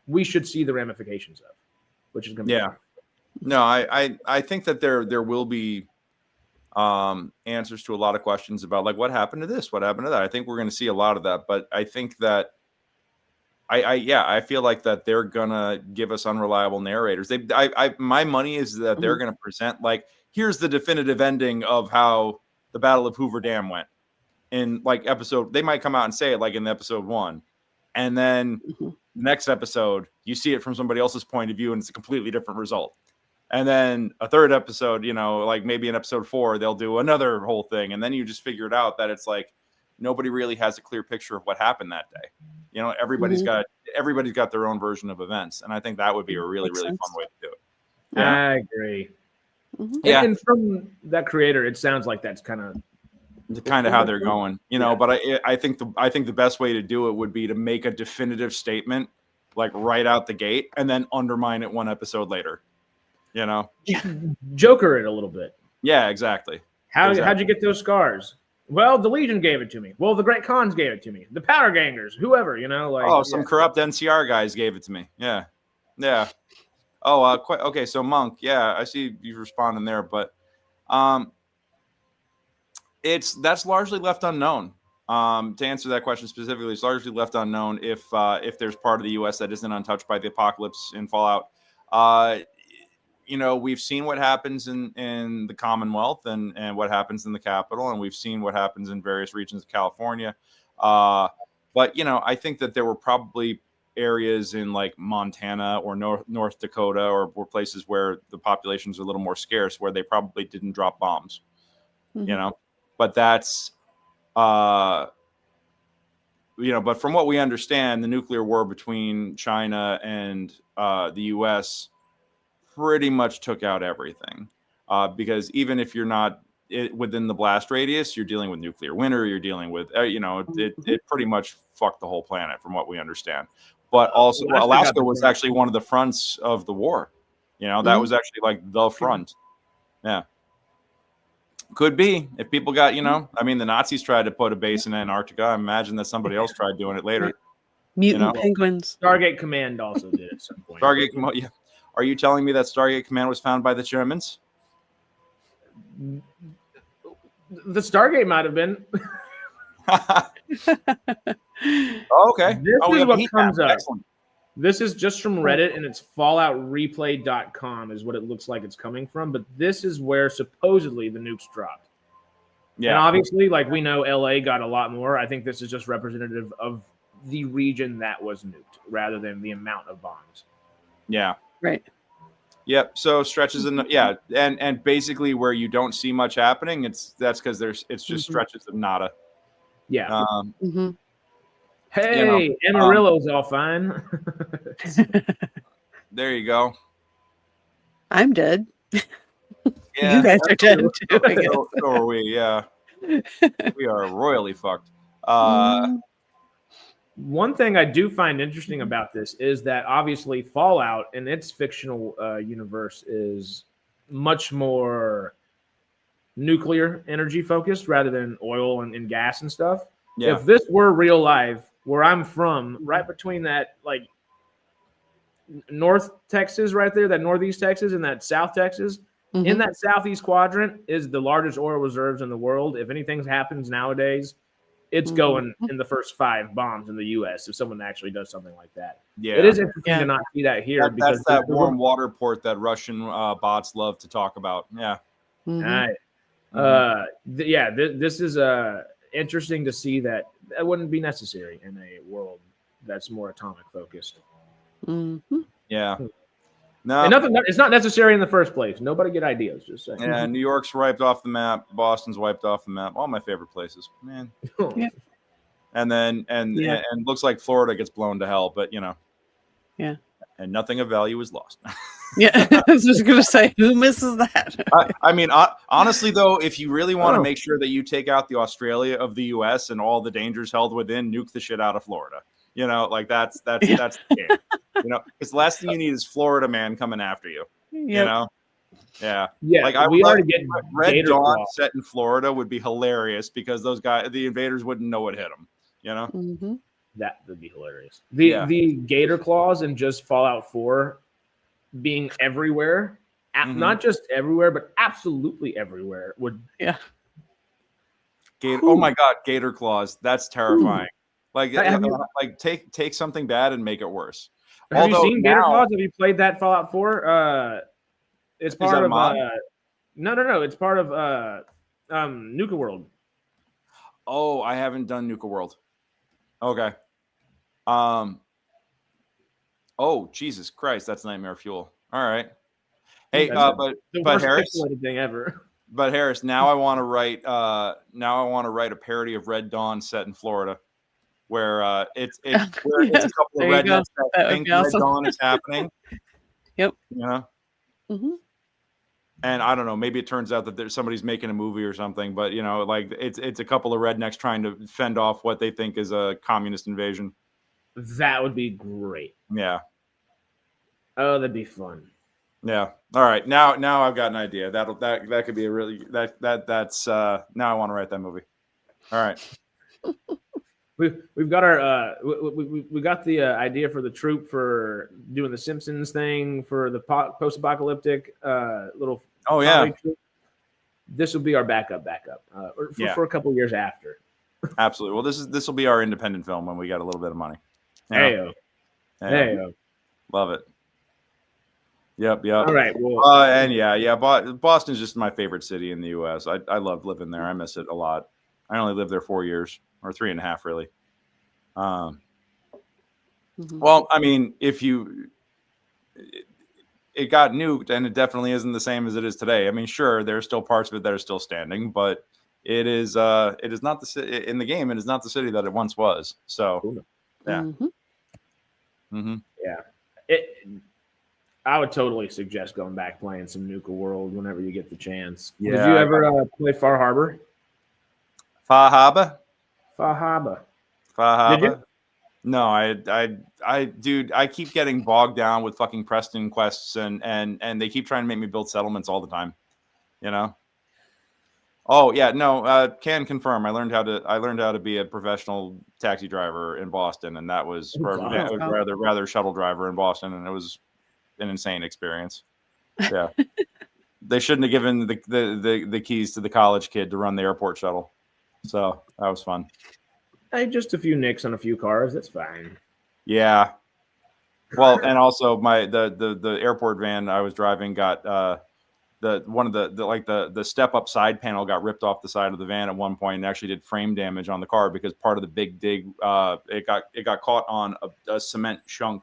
we should see the ramifications of, which is going to be fun. No, I think that there will be answers to a lot of questions about like what happened to this, what happened to that. I think we're going to see a lot of that, but I think that I feel like that they're gonna give us unreliable narrators. My money is that they're gonna present like, here's the definitive ending of how the Battle of Hoover Dam went in like episode. They might come out and say it like in episode 1, and then the next episode you see it from somebody else's point of view and it's a completely different result. And then a third episode, like maybe in episode 4, they'll do another whole thing, and then you just figure it out that it's like nobody really has a clear picture of what happened that day. Everybody's got their own version of events, and I think that would be a really, really fun way to do it. Yeah. I agree. Yeah, and from that creator, it sounds like that's kind of how they're going, But I think the best way to do it would be to make a definitive statement, like right out the gate, and then undermine it one episode later. Joker it a little bit. Yeah, exactly. How'd you get those scars? Well, the Legion gave it to me. Well, the Great Khans gave it to me. The Powder Gangers, whoever, some corrupt NCR guys gave it to me. Yeah. Oh, okay. So Monk, yeah, I see you responding there, but that's largely left unknown. To answer that question specifically, it's largely left unknown if there's part of the U.S. that isn't untouched by the apocalypse in Fallout. We've seen what happens in the Commonwealth and what happens in the Capitol, and we've seen what happens in various regions of California. But I think that there were probably areas in like Montana or North Dakota or places where the populations are a little more scarce, where they probably didn't drop bombs. But that's but from what we understand, the nuclear war between China and the U.S. pretty much took out everything, because even if you're not within the blast radius, you're dealing with nuclear winter. You're dealing with it pretty much fucked the whole planet, from what we understand. But also, Alaska was actually one of the fronts of the war. That was actually like the front. Yeah, could be if people got the Nazis tried to put a base in Antarctica. I imagine that somebody else tried doing it later. Mutant penguins. Stargate Command also did at some point. Stargate Command, yeah. Are you telling me that Stargate Command was found by the Germans? The Stargate might have been. Okay. This is what comes up. Excellent. This is just from Reddit, and it's falloutreplay.com is what it looks like it's coming from. But this is where supposedly the nukes dropped. Yeah. And obviously, like we know, LA got a lot more. I think this is just representative of the region that was nuked rather than the amount of bombs. Yeah. Right. Yep. So stretches and basically where you don't see much happening, that's because it's just stretches of nada. Yeah. Hey, Amarillo's all fine. There you go. I'm dead. Yeah, you guys are dead too. I guess. So are we? Yeah. We are royally fucked. One thing I do find interesting about this is that obviously Fallout in its fictional universe is much more nuclear energy focused rather than oil and gas and stuff. Yeah. If this were real life, where I'm from, right between that like North Texas right there, that Northeast Texas and that South Texas, in that Southeast quadrant is the largest oil reserves in the world. If anything happens nowadays, it's going in the first 5 bombs in the U.S. if someone actually does something like that. Yeah, it is interesting to not see that here. That's that warm water port that Russian bots love to talk about. Yeah. Right. This is interesting to see that wouldn't be necessary in a world that's more atomic focused. Yeah. No, and it's not necessary in the first place. Nobody get ideas. Just saying. Yeah, New York's wiped off the map. Boston's wiped off the map. All my favorite places, man. Yeah. And then and looks like Florida gets blown to hell, but yeah. And nothing of value is lost. Yeah, I was just gonna say, who misses that? I mean, honestly, though, if you really want to make sure that you take out the Australia of the U.S. and all the dangers held within, nuke the shit out of Florida. Like that's the game. Because the last thing you need is Florida man coming after you. Yep. You know. Yeah. Yeah, Like, I we would love already get Red Gator Dawn Claw. set in Florida would be hilarious because those guys, the invaders, wouldn't know what hit them. You know? Mm-hmm. That would be hilarious. Yeah. The Gator Claws and just Fallout 4 being everywhere, not just everywhere, but absolutely everywhere would. Yeah. Oh my God, Gator Claws. That's terrifying. Like, Have take something bad and make it worse. Have you seen Gator Claws? Have you played that Fallout 4? It's part of no. It's part of Nuka World. Oh, I haven't done Nuka World. Okay. Oh, Jesus Christ, that's nightmare fuel. All right. Hey, the worst Harris, pixelated thing ever. But Harris, now I want to write. Now I want to write a parody of Red Dawn set in Florida, where it's a couple of rednecks that think Red Dawn is happening. Yep. Yeah. Mm-hmm. And I don't know. Maybe it turns out that somebody's making a movie or something. But like it's a couple of rednecks trying to fend off what they think is a communist invasion. That would be great. Yeah. Oh, that'd be fun. Yeah. All right. Now I've got an idea. That could be a really that's now I want to write that movie. All right. We've got our we got the idea for the troupe for doing the Simpsons thing for the post-apocalyptic little. Oh yeah. Troupe. This will be our backup for a couple years after. Absolutely. Well, this will be our independent film when we got a little bit of money. Heyo. Love it. Yep. All right. Well, Boston's just my favorite city in the U.S. I love living there. I miss it a lot. I only lived there 4 years, or 3.5, really. Well, I mean, it got nuked, and it definitely isn't the same as it is today. I mean, sure, there's still parts of it that are still standing, but it is not in the game. It is not the city that it once was. So, yeah. Yeah. I would totally suggest going back playing some Nuka World whenever you get the chance. Yeah. Did you ever play Far Harbor? Far Harbor? Did you? No, I keep getting bogged down with fucking Preston quests and they keep trying to make me build settlements all the time. Oh yeah, no, can confirm. I learned how to be a professional taxi driver in Boston, and that was rather shuttle driver in Boston, and it was an insane experience. Yeah. They shouldn't have given the keys to the college kid to run the airport shuttle. So that was fun. Hey, just a few nicks on a few cars. That's fine. Yeah. Well, and also the airport van I was driving got the step up side panel got ripped off the side of the van at one point and actually did frame damage on the car because part of the big dig it got caught on a cement chunk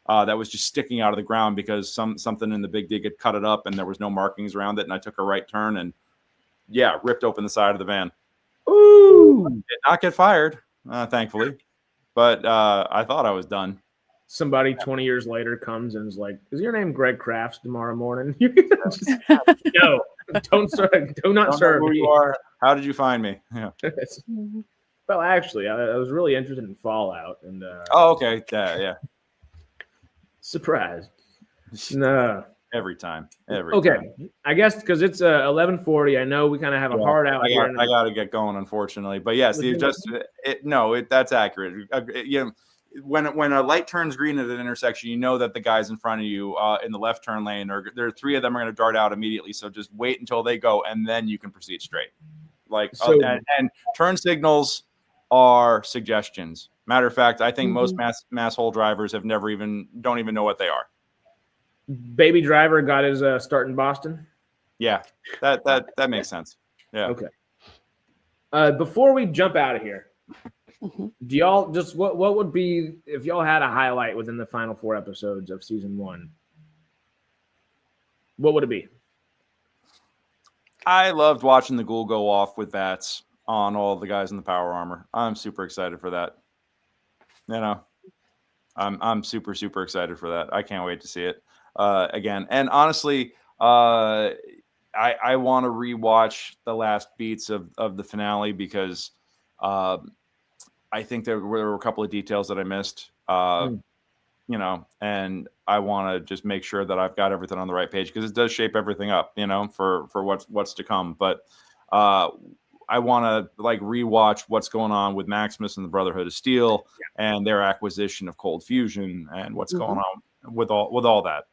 that was just sticking out of the ground because something in the big dig had cut it up and there was no markings around it, and I took a right turn and ripped open the side of the van. Ooh! Did not get fired, thankfully, but I thought I was done. Somebody 20 years later comes and is like, "Is your name Greg Crafts tomorrow morning?" No, do not serve who me. you are. How did you find me? Yeah. Well, actually, I was really interested in Fallout, and oh, okay, yeah. Surprised. No. Every time. Okay. I guess because it's 11:40. I know we kind of have a hard out here. I got to get going, unfortunately. But yes, that's accurate. When a light turns green at an intersection, you know that the guys in front of you in the left turn lane, or there are 3 of them are going to dart out immediately. So just wait until they go, and then you can proceed straight. And turn signals are suggestions. Matter of fact, I think most mass hole drivers don't even know what they are. Baby Driver got his start in Boston. Yeah, that makes sense. Yeah. Okay. Before we jump out of here, do y'all just what would be if y'all had a highlight within the final 4 episodes of season 1? What would it be? I loved watching the ghoul go off with bats on all the guys in the power armor. I'm super excited for that. I'm super excited for that. I can't wait to see it again. And honestly, I want to rewatch the last beats of the finale because I think there were a couple of details that I missed. and I want to just make sure that I've got everything on the right page, because it does shape everything up, for what's to come. But I want to rewatch what's going on with Maximus and the Brotherhood of Steel and their acquisition of Cold Fusion and what's going on with all that,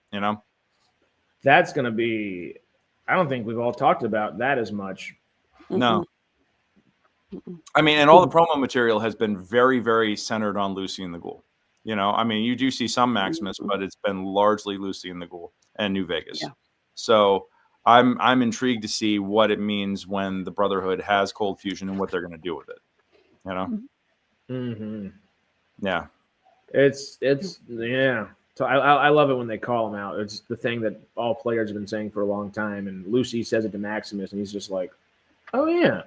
That's going to be, I don't think we've all talked about that as much. No. I mean, and all the promo material has been very, very centered on Lucy and the Ghoul. I mean, you do see some Maximus, but it's been largely Lucy and the Ghoul and New Vegas. Yeah. So I'm intrigued to see what it means when the Brotherhood has Cold Fusion and what they're going to do with it. Yeah. It's yeah. So I love it when they call him out. It's the thing that all players have been saying for a long time. And Lucy says it to Maximus, and he's just like, "Oh yeah,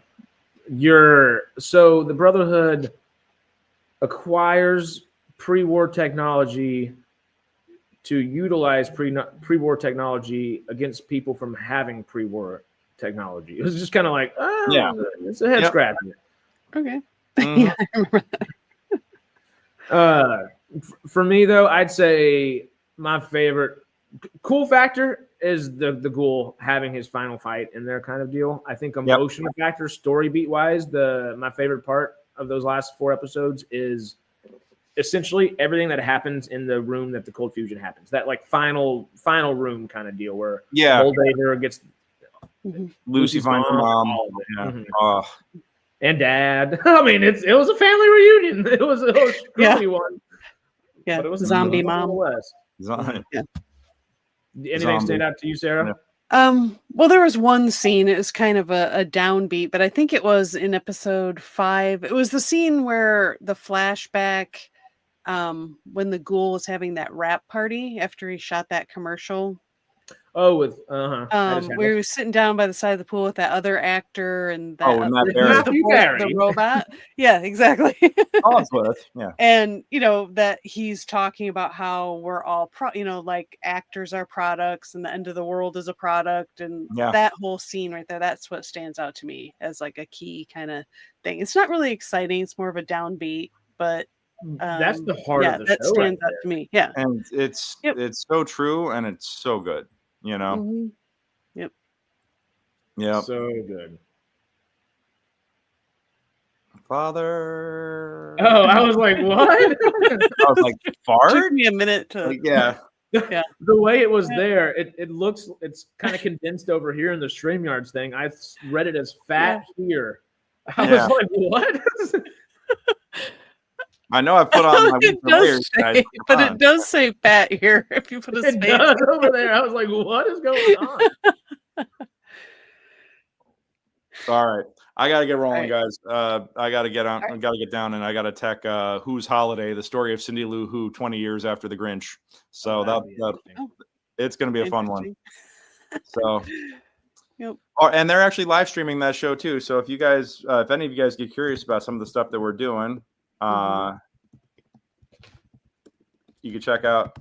so the Brotherhood acquires pre-war technology to utilize pre-war technology against people from having pre-war technology." It was just kind of like, it's a head scratcher. Okay. Yeah, I remember that. For me, though, I'd say my favorite cool factor is the Ghoul having his final fight in there kind of deal. I think emotional factor, story beat wise, my favorite part of those last 4 episodes is essentially everything that happens in the room that the Cold Fusion happens. That final room kind of deal where Mulder gets Lucy finds her mom. And Dad. I mean, it was a family reunion. It was a screwy one. Yeah, but it was zombie mom. Anything stand out to you, Sarah? Well, there was one scene. It was kind of a downbeat, but I think it was in episode 5. It was the scene where the flashback, when the Ghoul was having that rap party after he shot that commercial. Oh, with where he was sitting down by the side of the pool with that other actor and that the robot. Yeah, exactly. Yeah. And that he's talking about how we're all actors are products and the end of the world is a product, and that whole scene right there, that's what stands out to me as like a key kind of thing. It's not really exciting, it's more of a downbeat, but that's the heart of the that show stands out to me. Yeah. And it's so true and it's so good. Yep. So good. Father. Oh, I was like, what? I was like, fart? Took me a minute to. Yeah. The way it was there, it's kind of condensed over here in the StreamYards thing. I read it as fat here. I was like, what? I know I put on my layers, guys, but it does say fat here. If you put a space over there, I was like, "What is going on?" All right, I gotta get rolling, guys. I gotta get on. I gotta get down, and I gotta tech Who's Holiday, the story of Cindy Lou Who 20 years after the Grinch. So it's gonna be a fun one. So. Yep. Oh, and they're actually live streaming that show too. So if you guys, if any of you guys get curious about some of the stuff that we're doing. You can check out.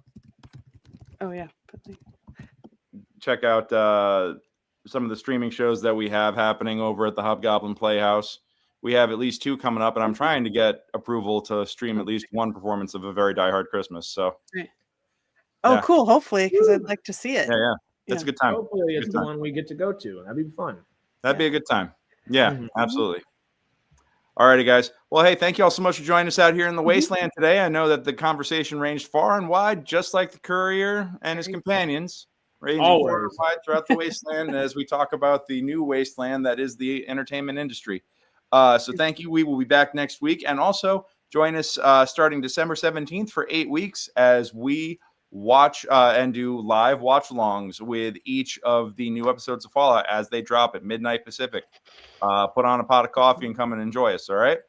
Check out some of the streaming shows that we have happening over at the Hobgoblin Playhouse. We have at least 2 coming up, and I'm trying to get approval to stream at least 1 performance of A Very Die Hard Christmas. So. Cool. Hopefully, because I'd like to see it. Yeah. It's a good time. Hopefully, it's the one we get to go to. That'd be fun. That'd be a good time. Yeah, absolutely. All righty, guys. Well, hey, thank you all so much for joining us out here in the Wasteland today. I know that the conversation ranged far and wide, just like the Courier and his companions, ranging far and wide throughout the Wasteland as we talk about the new Wasteland that is the entertainment industry. So thank you. We will be back next week. And also join us starting December 17th for 8 weeks as we watch and do live watch-alongs with each of the new episodes of Fallout as they drop at midnight Pacific. Put on a pot of coffee and come and enjoy us. All right.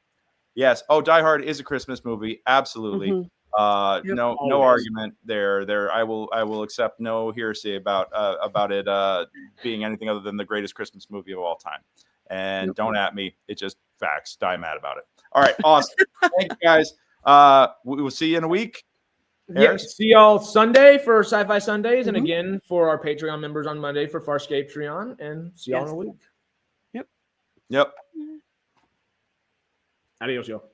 Yes. Oh, Die Hard is a Christmas movie. Absolutely. No argument there. I will accept no hearsay about it being anything other than the greatest Christmas movie of all time. And don't at me. It's just facts. Die mad about it. All right. Awesome. Thank you, guys. We will see you in a week. Yes. See y'all Sunday for Sci-Fi Sundays, and again for our Patreon members on Monday for Farscape Patreon. And see y'all in a week. Yep. Adios, y'all.